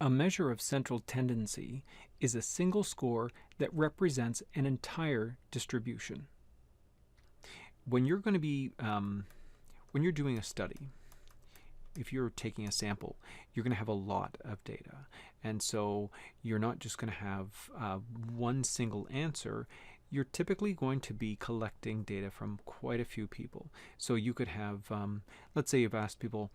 A measure of central tendency is a single score that represents an entire distribution. When you're going to be, when you're doing a study, if you're taking a sample, you're going to have a lot of data. And so you're not just going to have one single answer. You're typically going to be collecting data from quite a few people. So you could have, let's say you've asked people,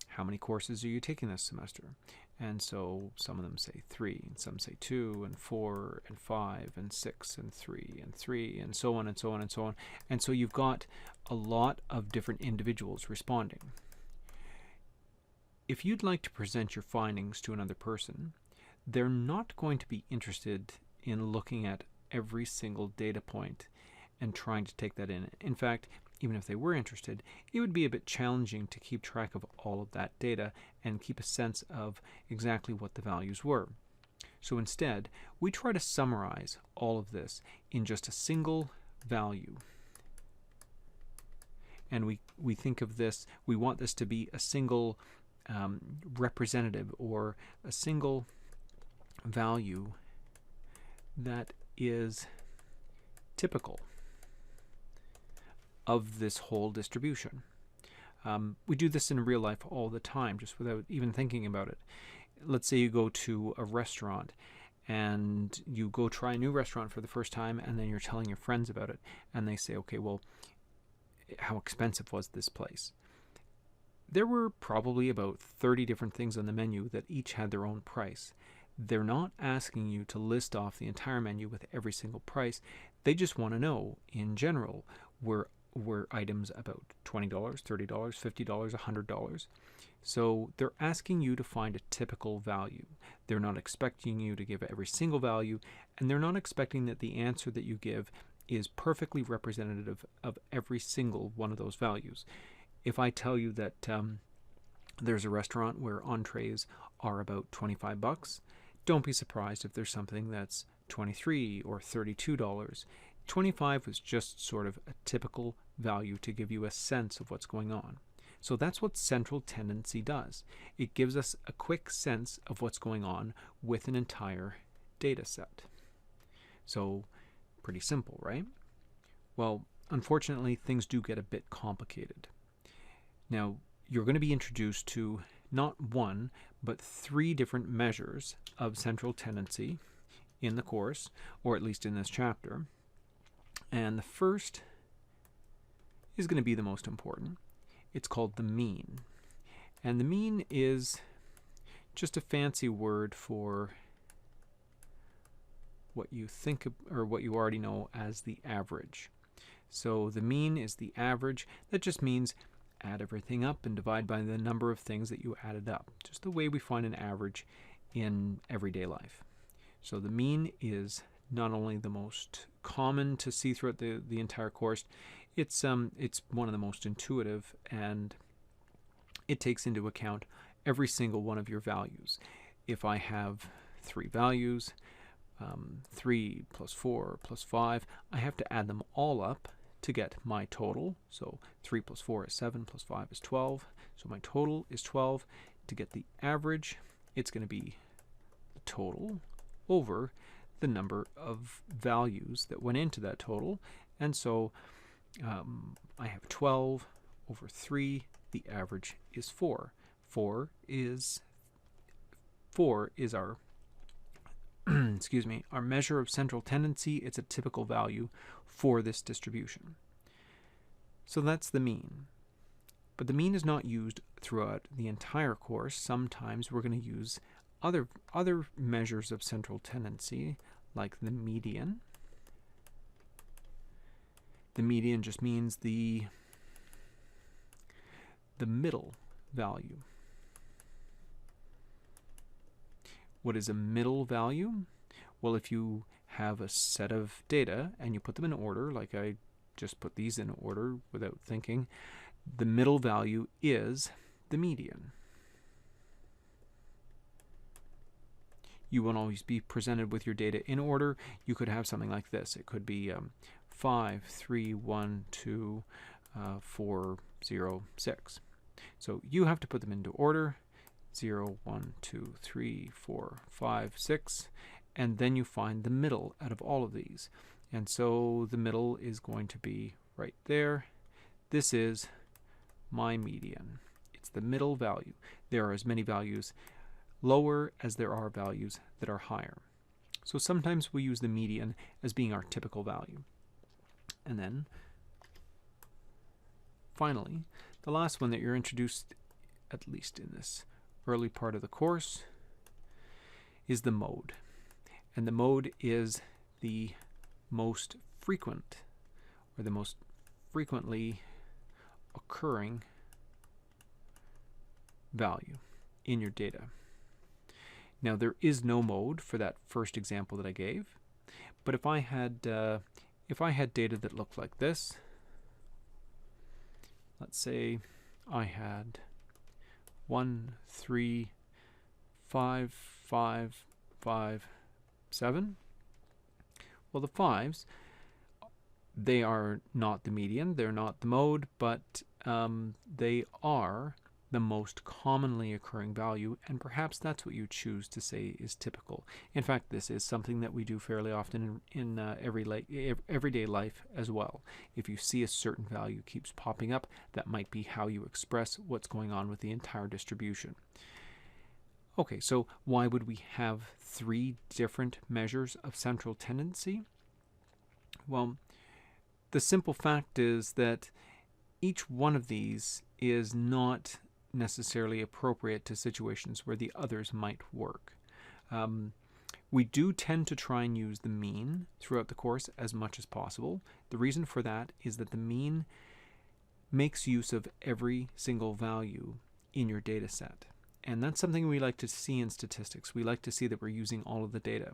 how many courses are you taking this semester? And so some of them say 3, and some say 2, and 4, and 5, and 6, and 3, and 3, and so on, and so on, and so on. And so you've got a lot of different individuals responding. If you'd like to present your findings to another person, they're not going to be interested in looking at every single data point and trying to take that in. In fact, even if they were interested, it would be a bit challenging to keep track of all of that data and keep a sense of exactly what the values were. So instead, we try to summarize all of this in just a single value. And we think of this, we want this to be a single representative, or a single value that is typical of this whole distribution. We do this in real life all the time, just without even thinking about it. Let's say you go to a restaurant and you go try a new restaurant for the first time, and then you're telling your friends about it, and they say, okay, well, how expensive was this place? There were probably about 30 different things on the menu that each had their own price. They're not asking you to list off the entire menu with every single price. They just want to know, in general, were items about $20, $30, $50, $100. So they're asking you to find a typical value. They're not expecting you to give every single value, and they're not expecting that the answer that you give is perfectly representative of every single one of those values. If I tell you that there's a restaurant where entrees are about $25, don't be surprised if there's something that's $23 or $32. 25 was just sort of a typical value to give you a sense of what's going on. So that's what central tendency does. It gives us a quick sense of what's going on with an entire data set. So pretty simple, right? Well, unfortunately, things do get a bit complicated. Now, you're going to be introduced to not one, but 3 different measures of central tendency in the course, or at least in this chapter. And the first is going to be the most important. It's called the mean. And the mean is just a fancy word for what you think of, or what you already know as the average. So the mean is the average. That just means add everything up and divide by the number of things that you added up. Just the way we find an average in everyday life. So the mean is not only the most common to see throughout the entire course, it's one of the most intuitive, and it takes into account every single one of your values. If I have 3 values, 3 plus 4 plus 5, I have to add them all up to get my total. So 3 plus 4 is 7, plus 5 is 12. So my total is 12. To get the average, it's going to be the total over the number of values that went into that total. And so I have 12 over 3. The average is 4. 4 is our excuse me, our measure of central tendency. It's a typical value for this distribution. So that's the mean. But the mean is not used throughout the entire course. Sometimes we're going to use other measures of central tendency, like the median. The median just means the middle value. What is a middle value? Well, if you have a set of data and you put them in order, like I just put these in order without thinking, the middle value is the median. You won't always be presented with your data in order. You could have something like this. It could be 5, 3, 1, 2, 4, 0, 6. So you have to put them into order. 0, 1, 2, 3, 4, 5, 6, and then you find the middle out of all of these. And so the middle is going to be right there. This is my median. It's the middle value. There are as many values lower as there are values that are higher. So sometimes we use the median as being our typical value. And then finally, the last one that you're introduced, at least in this early part of the course, is the mode. And the mode is the most frequent, or the most frequently occurring value in your data. Now, there is no mode for that first example that I gave, but if I had data that looked like this, let's say I had 1, 3, 5, 5, 5, 7. Well, the 5s, they are not the median, they're not the mode, but they are the most commonly occurring value, and perhaps that's what you choose to say is typical. In fact, this is something that we do fairly often in everyday life as well. If you see a certain value keeps popping up, that might be how you express what's going on with the entire distribution. Okay, so why would we have 3 different measures of central tendency? Well, the simple fact is that each one of these is not necessarily appropriate to situations where the others might work. We do tend to try and use the mean throughout the course as much as possible. The reason for that is that the mean makes use of every single value in your data set. And that's something we like to see in statistics. We like to see that we're using all of the data.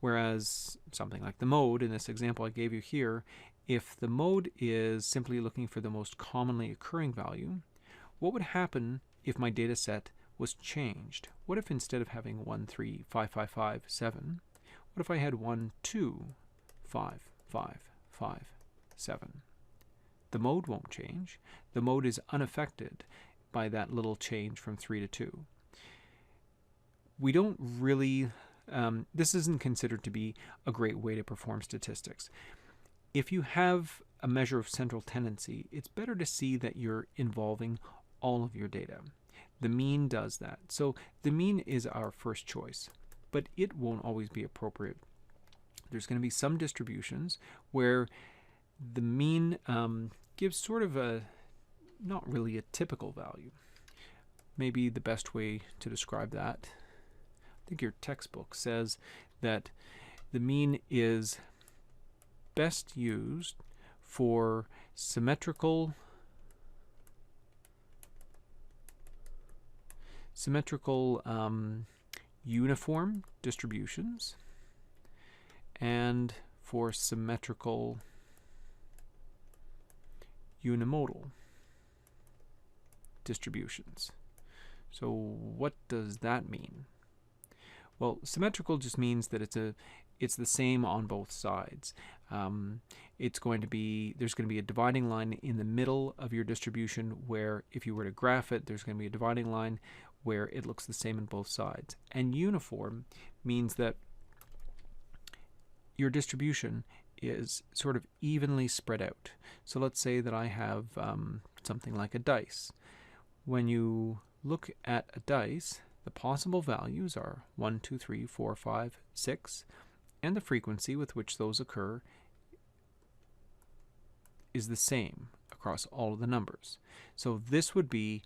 Whereas something like the mode, in this example I gave you here, if the mode is simply looking for the most commonly occurring value, what would happen if my data set was changed? What if instead of having 1, 3, 5, 5, 5, 7, what if I had 1, 2, 5, 5, 5, 7? The mode won't change. The mode is unaffected by that little change from 3 to 2. We don't really, this isn't considered to be a great way to perform statistics. If you have a measure of central tendency, it's better to see that you're involving all of your data. The mean does that. So the mean is our first choice, but it won't always be appropriate. There's going to be some distributions where the mean gives sort of a, not really a typical value. Maybe the best way to describe that, I think your textbook says that the mean is best used for symmetrical uniform distributions and for symmetrical unimodal distributions. So what does that mean? Well, symmetrical just means that it's the same on both sides. There's going to be a dividing line in the middle of your distribution where if you were to graph it, there's going to be a dividing line where it looks the same on both sides. And uniform means that your distribution is sort of evenly spread out. So let's say that I have something like a dice. When you look at a dice, the possible values are 1, 2, 3, 4, 5, 6, and the frequency with which those occur is the same across all of the numbers. So this would be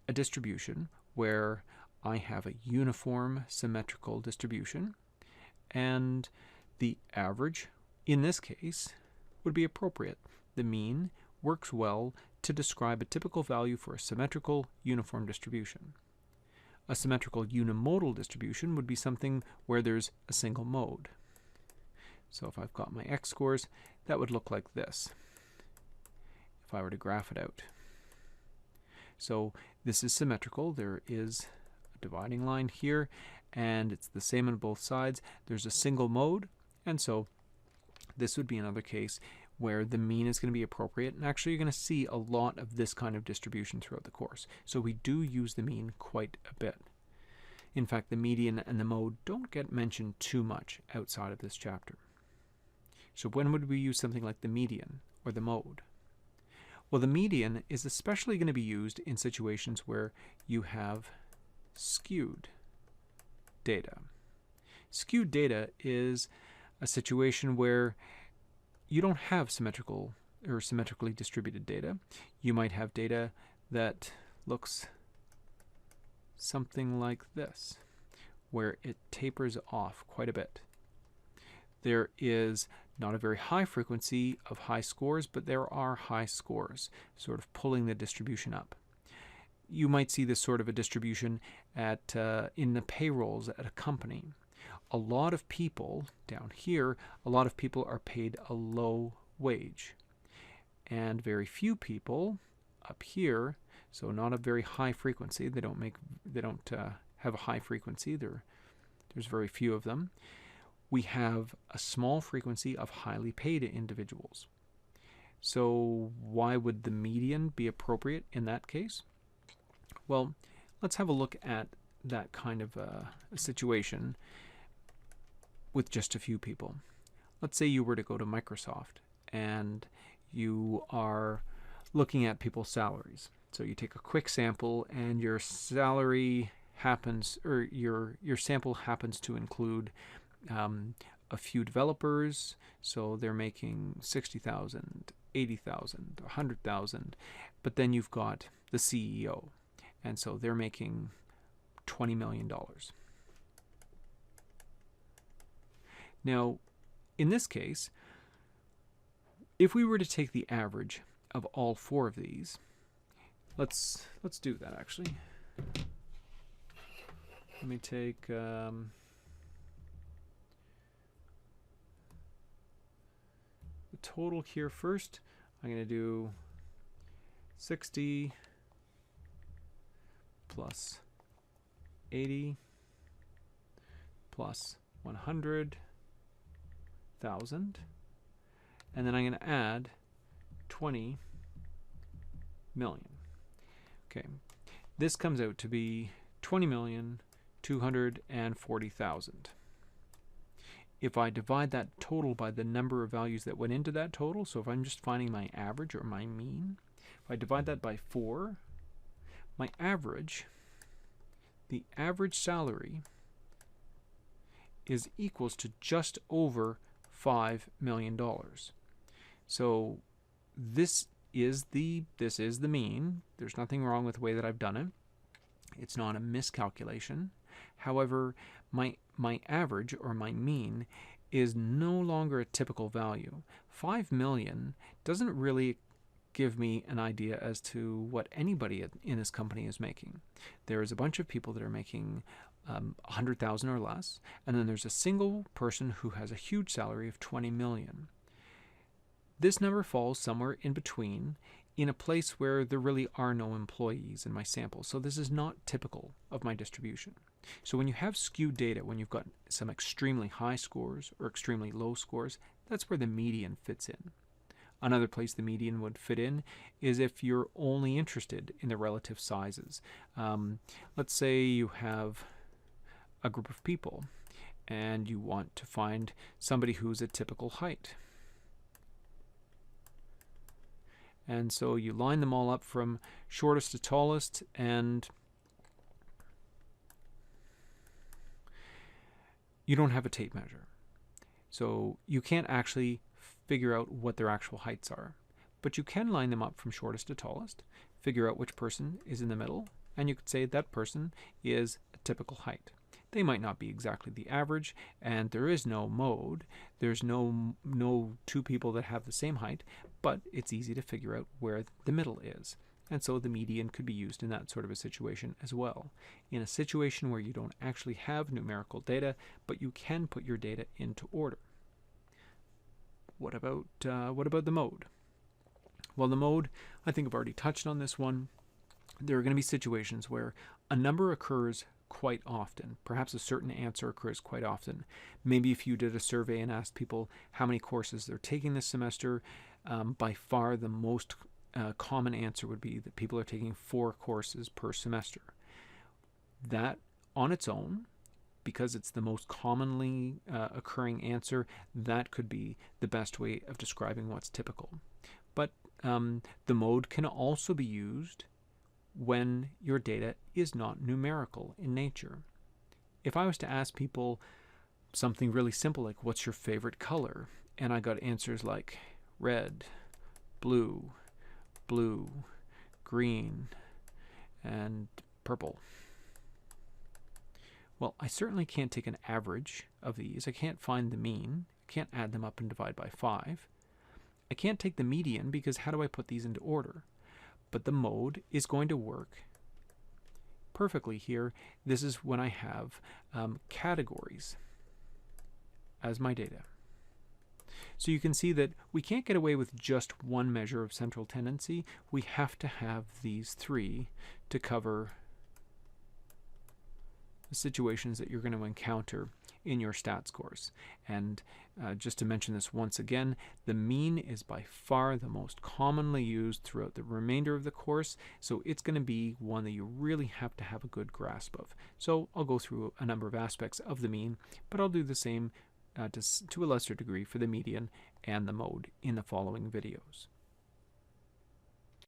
a distribution where I have a uniform symmetrical distribution, and the average in this case would be appropriate. The mean works well to describe a typical value for a symmetrical uniform distribution. A symmetrical unimodal distribution would be something where there's a single mode. So if I've got my x-scores, that would look like this if I were to graph it out. So this is symmetrical. There is a dividing line here, and it's the same on both sides. There's a single mode, and so this would be another case where the mean is going to be appropriate. And actually, you're going to see a lot of this kind of distribution throughout the course. So we do use the mean quite a bit. In fact, the median and the mode don't get mentioned too much outside of this chapter. So when would we use something like the median or the mode? Well, the median is especially going to be used in situations where you have skewed data. Skewed data is a situation where you don't have symmetrical or symmetrically distributed data. You might have data that looks something like this, where it tapers off quite a bit. There is not a very high frequency of high scores, but there are high scores, sort of pulling the distribution up. You might see this sort of a distribution at in the payrolls at a company. A lot of people down here, a lot of people are paid a low wage, and very few people up here, so not a very high frequency. They don't have a high frequency. There's very few of them. We have a small frequency of highly paid individuals. So why would the median be appropriate in that case? Well, let's have a look at that kind of a situation with just a few people. Let's say you were to go to Microsoft and you are looking at people's salaries. So you take a quick sample and your salary happens, or your sample happens to include a few developers, so they're making 60,000, 80,000, 100,000, but then you've got the CEO, and so they're making $20 million. Now, in this case, if we were to take the average of all four of these, let's do that actually. Let me take the total here first. I'm going to do 60 plus 80 plus 100,000, and then I'm going to add 20 million. Okay, this comes out to be 20,240,000. If I divide that total by the number of values that went into that total, so if I'm just finding my average or my mean, if I divide that by 4, my average, the average salary is equals to just over $5 million. So this is the mean. There's nothing wrong with the way that I've done it. It's not a miscalculation. However, my average or my mean is no longer a typical value. 5 million doesn't really give me an idea as to what anybody in this company is making. There is a bunch of people that are making 100,000 or less, and then there's a single person who has a huge salary of 20 million. This number falls somewhere in between, in a place where there really are no employees in my sample. So this is not typical of my distribution. So when you have skewed data, when you've got some extremely high scores or extremely low scores, that's where the median fits in. Another place the median would fit in is if you're only interested in the relative sizes. Let's say you have a group of people and you want to find somebody who's a typical height. And so you line them all up from shortest to tallest, and you don't have a tape measure. So you can't actually figure out what their actual heights are. But you can line them up from shortest to tallest, figure out which person is in the middle, and you could say that person is a typical height. They might not be exactly the average, and there is no mode. There's no two people that have the same height, but it's easy to figure out where the middle is. And so the median could be used in that sort of a situation as well. In a situation where you don't actually have numerical data, but you can put your data into order. What about the mode? Well, the mode, I think I've already touched on this one. There are going to be situations where a number occurs quite often. Perhaps a certain answer occurs quite often. Maybe if you did a survey and asked people how many courses they're taking this semester, by far the most common answer would be that people are taking 4 courses per semester. That On its own, because it's the most commonly occurring answer, that could be the best way of describing what's typical. But the mode can also be used when your data is not numerical in nature. If I was to ask people something really simple like, what's your favorite color? And I got answers like red, blue, green, and purple. Well, I certainly can't take an average of these. I can't find the mean. I can't add them up and divide by 5. I can't take the median because how do I put these into order? But the mode is going to work perfectly here. This is when I have categories as my data. So you can see that we can't get away with just one measure of central tendency. We have to have these 3 to cover the situations that you're going to encounter in your stats course. And just to mention this once again, the mean is by far the most commonly used throughout the remainder of the course, so it's going to be one that you really have to have a good grasp of. So I'll go through a number of aspects of the mean, but I'll do the same to a lesser degree for the median and the mode in the following videos.